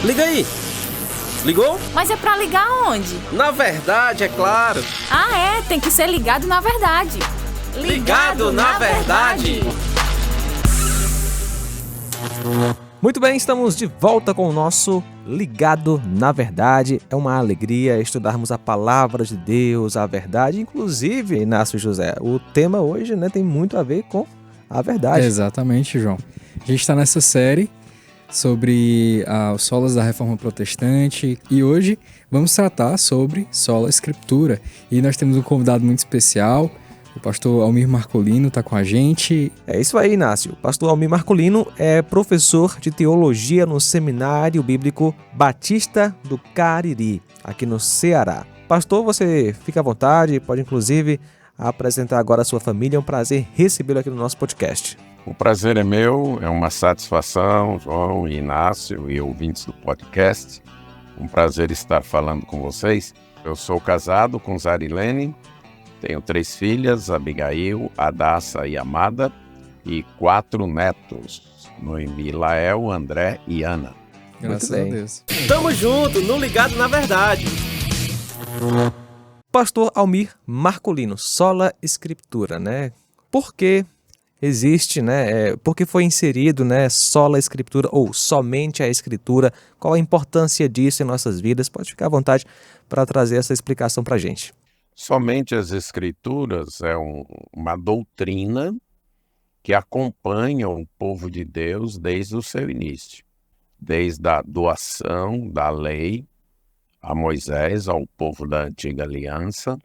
Liga aí! Ligou? Mas é pra ligar onde? Na verdade, é claro! Ah, é? Tem que ser ligado na verdade. Ligado na verdade! Muito bem, estamos de volta com o nosso Ligado na Verdade. É uma alegria estudarmos a palavra de Deus, a verdade. Inclusive, Inácio José, o tema hoje, tem muito a ver com a verdade. Exatamente, João. A gente está nessa série sobre os solas da Reforma Protestante e hoje vamos tratar sobre sola Escritura. E nós temos um convidado muito especial. O pastor Almir Marcolino está com a gente. É isso aí, Inácio. O pastor Almir Marcolino é professor de teologia no Seminário Bíblico Batista do Cariri, aqui no Ceará. Pastor, você fica à vontade, pode inclusive apresentar agora a sua família. É um prazer recebê-lo aqui no nosso podcast. O prazer é meu, é uma satisfação, João e Inácio e ouvintes do podcast. Um prazer estar falando com vocês. Eu sou casado com Zarilene. Tenho 3 filhas, Abigail, Adassa e Amada, e 4 netos, Noemi, Lael, André e Ana. Graças a Deus. Tamo junto, no Ligado na Verdade. Pastor Almir Marcolino, sola Escritura, Por que existe, por que foi inserido, sola Escritura ou somente a Escritura? Qual a importância disso em nossas vidas? Pode ficar à vontade para trazer essa explicação para a gente. Somente as Escrituras é uma doutrina que acompanha o povo de Deus desde o seu início, desde a doação da lei a Moisés, ao povo da Antiga Aliança,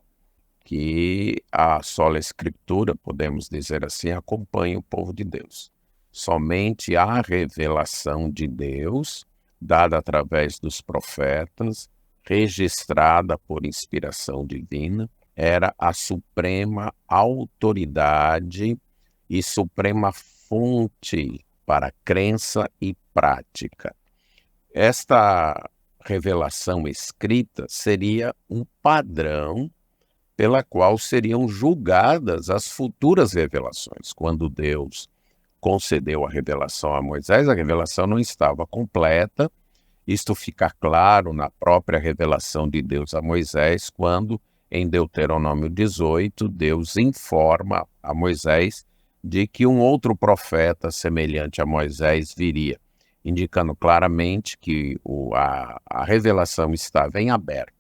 que a sola Escritura, podemos dizer assim, acompanha o povo de Deus. Somente a revelação de Deus, dada através dos profetas, registrada por inspiração divina, era a suprema autoridade e suprema fonte para crença e prática. Esta revelação escrita seria um padrão pela qual seriam julgadas as futuras revelações. Quando Deus concedeu a revelação a Moisés, a revelação não estava completa. Isto fica claro na própria revelação de Deus a Moisés, quando, em Deuteronômio 18, Deus informa a Moisés de que um outro profeta semelhante a Moisés viria, indicando claramente que a revelação estava em aberto.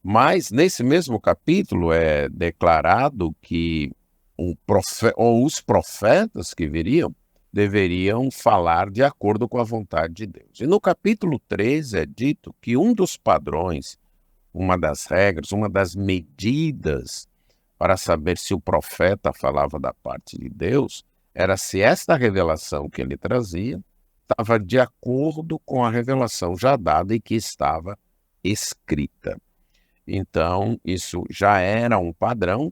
Mas, nesse mesmo capítulo, é declarado que os profetas que viriam deveriam falar de acordo com a vontade de Deus. E no capítulo 13 é dito que um dos padrões, uma das regras, uma das medidas para saber se o profeta falava da parte de Deus, era se esta revelação que ele trazia estava de acordo com a revelação já dada e que estava escrita. Então, isso já era um padrão,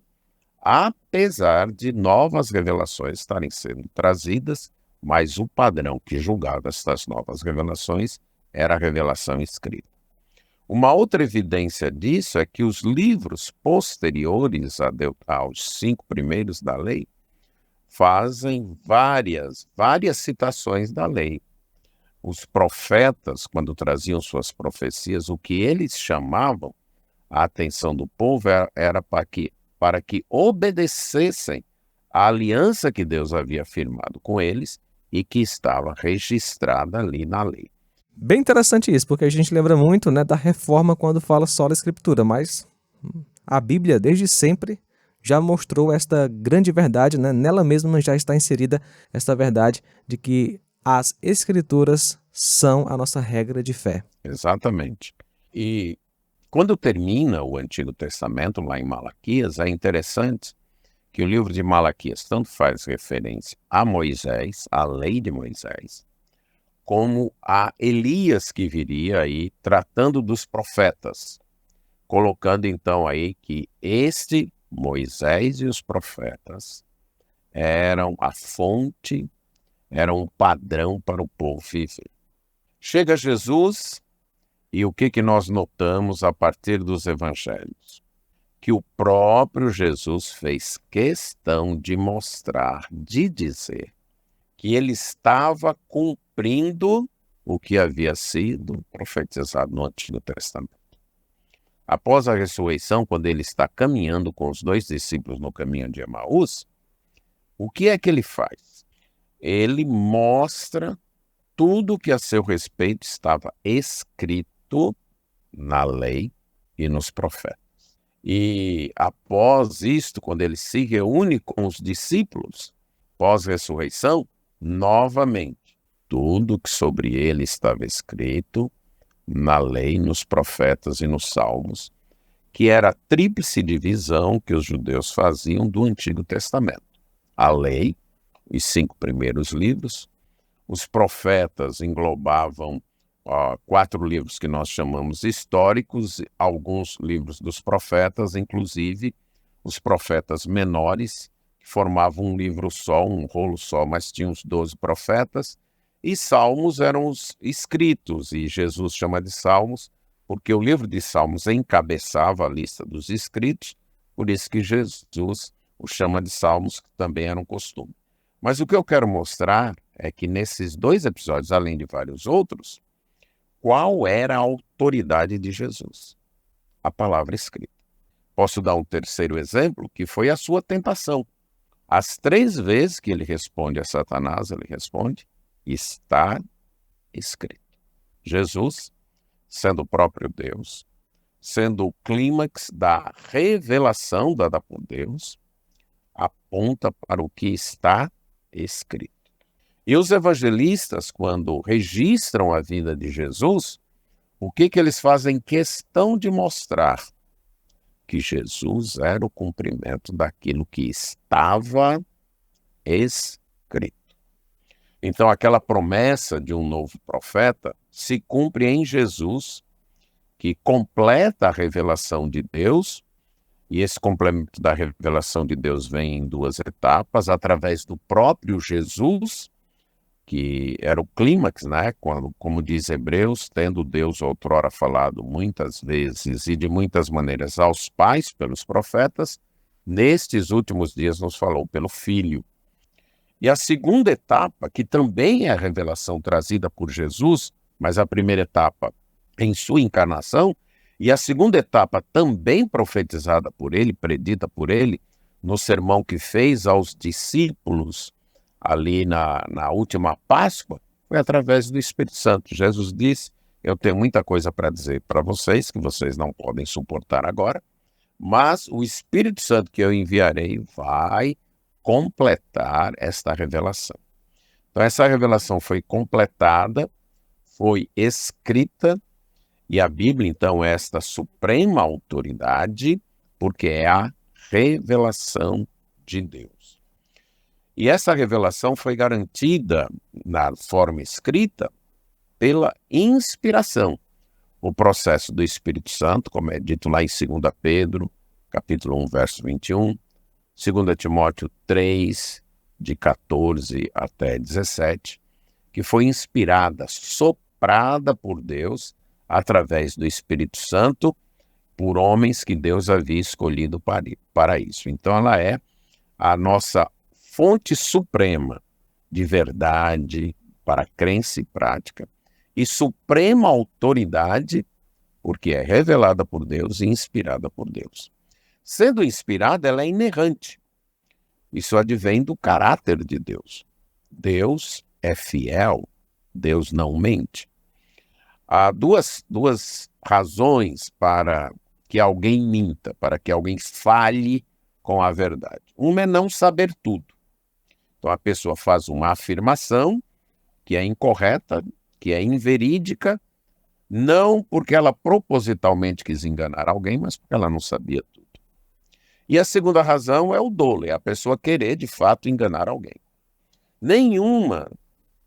apesar de novas revelações estarem sendo trazidas, mas o padrão que julgava estas novas revelações era a revelação escrita. Uma outra evidência disso é que os livros posteriores aos 5 primeiros da lei fazem várias citações da lei. Os profetas, quando traziam suas profecias, o que eles chamavam a atenção do povo era para que obedecessem à aliança que Deus havia firmado com eles e que estava registrada ali na lei. Bem interessante isso, porque a gente lembra muito da reforma quando fala só da Escritura, mas a Bíblia desde sempre já mostrou esta grande verdade, nela mesma já está inserida esta verdade de que as Escrituras são a nossa regra de fé. Exatamente. E quando termina o Antigo Testamento, lá em Malaquias, é interessante que o livro de Malaquias tanto faz referência a Moisés, a lei de Moisés, como a Elias que viria aí tratando dos profetas, colocando então aí que este Moisés e os profetas eram a fonte, eram um padrão para o povo viver. Chega Jesus e o que nós notamos a partir dos evangelhos? Que o próprio Jesus fez questão de mostrar, de dizer, que ele estava cumprindo o que havia sido profetizado no Antigo Testamento. Após a ressurreição, quando ele está caminhando com os 2 discípulos no caminho de Emaús, o que é que ele faz? Ele mostra tudo que a seu respeito estava escrito na lei e nos profetas. E após isto, quando ele se reúne com os discípulos, pós-ressurreição, novamente, tudo que sobre ele estava escrito na lei, nos profetas e nos salmos, que era a tríplice divisão que os judeus faziam do Antigo Testamento. A lei, os 5 primeiros livros, os profetas englobavam 4 livros que nós chamamos históricos, alguns livros dos profetas, inclusive os profetas menores, que formavam um livro só, um rolo só, mas tinham os 12 profetas, e salmos eram os escritos, e Jesus chama de salmos, porque o livro de salmos encabeçava a lista dos escritos, por isso que Jesus o chama de salmos, que também era um costume. Mas o que eu quero mostrar é que nesses 2 episódios, além de vários outros, qual era a autoridade de Jesus? A palavra escrita. Posso dar um terceiro exemplo, que foi a sua tentação. As 3 vezes que ele responde a Satanás, ele responde, está escrito. Jesus, sendo o próprio Deus, sendo o clímax da revelação dada por Deus, aponta para o que está escrito. E os evangelistas, quando registram a vida de Jesus, o que eles fazem questão de mostrar? Que Jesus era o cumprimento daquilo que estava escrito. Então, aquela promessa de um novo profeta se cumpre em Jesus, que completa a revelação de Deus, e esse complemento da revelação de Deus vem em 2 etapas, através do próprio Jesus, que era o clímax, né? Quando, como diz Hebreus, tendo Deus outrora falado muitas vezes e de muitas maneiras aos pais pelos profetas, nestes últimos dias nos falou pelo Filho. E a segunda etapa, que também é a revelação trazida por Jesus, mas a primeira etapa em sua encarnação, e a segunda etapa também profetizada por ele, predita por ele, no sermão que fez aos discípulos ali na última Páscoa, foi através do Espírito Santo. Jesus disse, eu tenho muita coisa para dizer para vocês, que vocês não podem suportar agora, mas o Espírito Santo que eu enviarei vai completar esta revelação. Então essa revelação foi completada, foi escrita, e a Bíblia então é esta suprema autoridade, porque é a revelação de Deus. E essa revelação foi garantida na forma escrita pela inspiração. O processo do Espírito Santo, como é dito lá em 2 Pedro, capítulo 1, verso 21, 2 Timóteo 3, de 14 até 17, que foi inspirada, soprada por Deus, através do Espírito Santo, por homens que Deus havia escolhido para isso. Então ela é a nossa fonte suprema de verdade para crença e prática, e suprema autoridade, porque é revelada por Deus e inspirada por Deus. Sendo inspirada, ela é inerrante. Isso advém do caráter de Deus. Deus é fiel, Deus não mente. Há duas razões para que alguém minta, para que alguém fale com a verdade. Uma é não saber tudo. Então a pessoa faz uma afirmação que é incorreta, que é inverídica, não porque ela propositalmente quis enganar alguém, mas porque ela não sabia tudo. E a segunda razão é o dolo, é a pessoa querer de fato enganar alguém. Nenhuma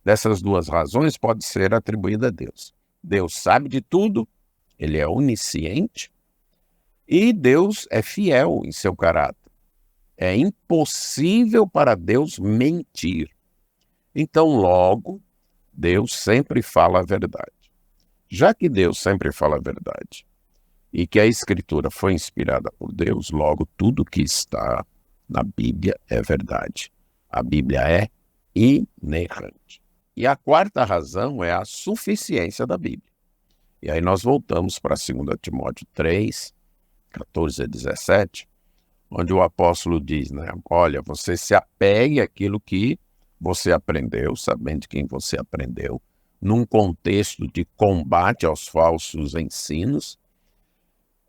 dessas 2 razões pode ser atribuída a Deus. Deus sabe de tudo, ele é onisciente, e Deus é fiel em seu caráter. É impossível para Deus mentir. Então, logo, Deus sempre fala a verdade. Já que Deus sempre fala a verdade, e que a Escritura foi inspirada por Deus, logo tudo que está na Bíblia é verdade. A Bíblia é inerrante. E a quarta razão é a suficiência da Bíblia. E aí nós voltamos para 2 Timóteo 3, 14 a 17, onde o apóstolo diz, né? Olha, você se apegue àquilo que você aprendeu, sabendo de quem você aprendeu, num contexto de combate aos falsos ensinos,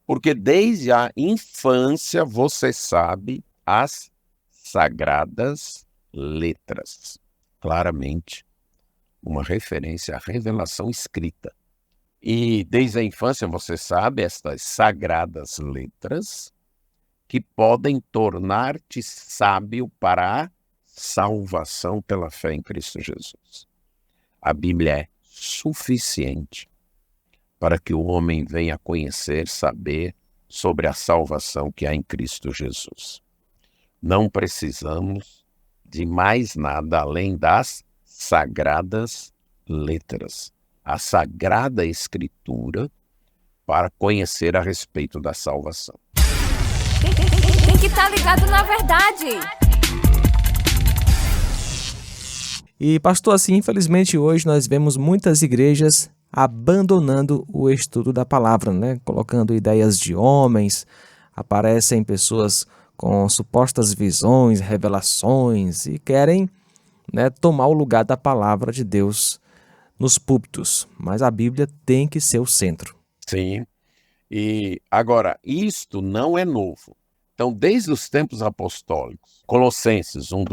porque desde a infância você sabe as sagradas letras. Claramente, uma referência à revelação escrita. E desde a infância você sabe estas sagradas letras que podem tornar-te sábio para a salvação pela fé em Cristo Jesus. A Bíblia é suficiente para que o homem venha conhecer, saber sobre a salvação que há em Cristo Jesus. Não precisamos de mais nada além das sagradas letras, a Sagrada Escritura, para conhecer a respeito da salvação. Tem que estar ligado na verdade. E pastor, assim, infelizmente hoje nós vemos muitas igrejas abandonando o estudo da palavra, né? Colocando ideias de homens, aparecem pessoas com supostas visões, revelações e querem, né, tomar o lugar da palavra de Deus nos púlpitos, mas a Bíblia tem que ser o centro. Sim, e agora, isto não é novo. Então, desde os tempos apostólicos, Colossenses, um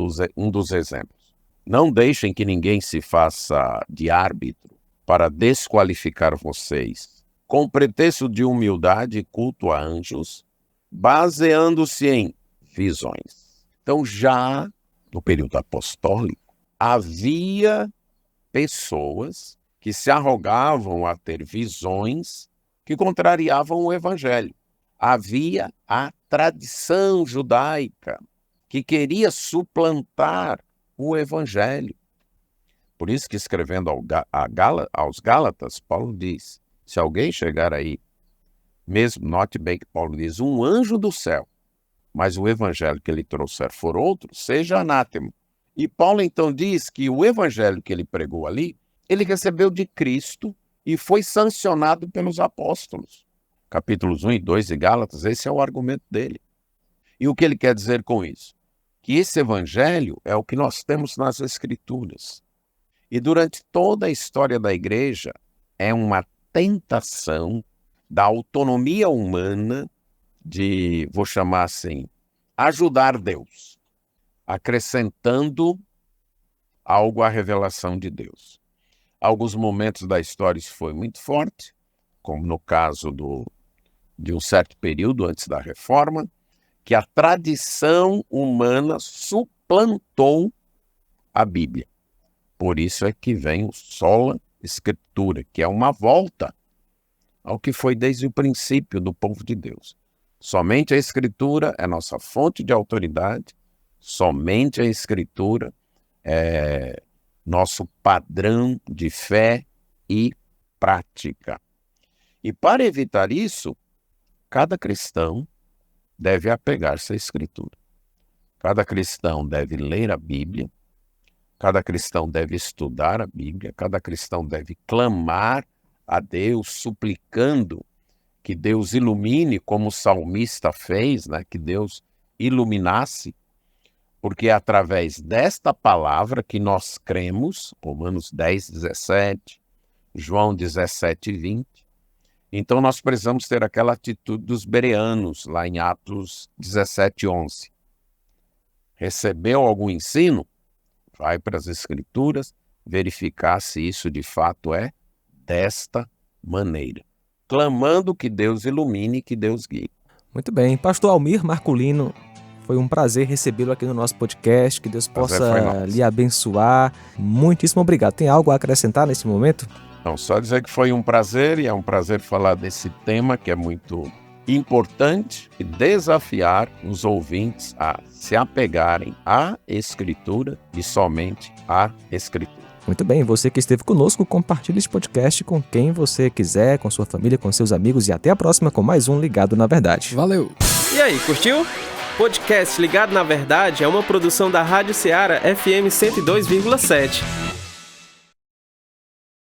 dos exemplos, não deixem que ninguém se faça de árbitro para desqualificar vocês, com pretexto de humildade e culto a anjos, baseando-se em visões. Então, já no período apostólico, havia pessoas que se arrogavam a ter visões que contrariavam o evangelho. Havia a tradição judaica que queria suplantar o evangelho. Por isso que escrevendo aos Gálatas, Paulo diz, se alguém chegar aí, mesmo, note bem que Paulo diz, um anjo do céu, mas o evangelho que ele trouxer for outro, seja anátema. E Paulo então diz que o evangelho que ele pregou ali, ele recebeu de Cristo e foi sancionado pelos apóstolos. Capítulos 1 e 2 de Gálatas, esse é o argumento dele. E o que ele quer dizer com isso? Que esse evangelho é o que nós temos nas Escrituras. E durante toda a história da igreja, é uma tentação da autonomia humana de, vou chamar assim, ajudar Deus, acrescentando algo à revelação de Deus. Alguns momentos da história isso foi muito forte, como no caso de um certo período antes da Reforma, que a tradição humana suplantou a Bíblia. Por isso é que vem o sola Escritura, que é uma volta ao que foi desde o princípio do povo de Deus. Somente a Escritura é nossa fonte de autoridade, somente a Escritura é nosso padrão de fé e prática. E para evitar isso, cada cristão deve apegar-se à Escritura. Cada cristão deve ler a Bíblia, cada cristão deve estudar a Bíblia, cada cristão deve clamar a Deus, suplicando que Deus ilumine, como o salmista fez, né? Que Deus iluminasse, porque é através desta palavra que nós cremos, Romanos 10, 17, João 17, 20. Então nós precisamos ter aquela atitude dos bereanos, lá em Atos 17, 11. Recebeu algum ensino? Vai para as Escrituras, verificar se isso de fato é desta maneira, clamando que Deus ilumine, que Deus guie. Muito bem. Pastor Almir Marculino, foi um prazer recebê-lo aqui no nosso podcast, que Deus possa lhe abençoar. Muitíssimo obrigado. Tem algo a acrescentar nesse momento? Não, só dizer que foi um prazer, e é um prazer falar desse tema que é muito importante, e desafiar os ouvintes a se apegarem à Escritura e somente à Escritura. Muito bem, você que esteve conosco, compartilhe esse podcast com quem você quiser, com sua família, com seus amigos, e até a próxima com mais um Ligado na Verdade. Valeu! E aí, curtiu? Podcast Ligado na Verdade é uma produção da Rádio Ceará FM 102,7.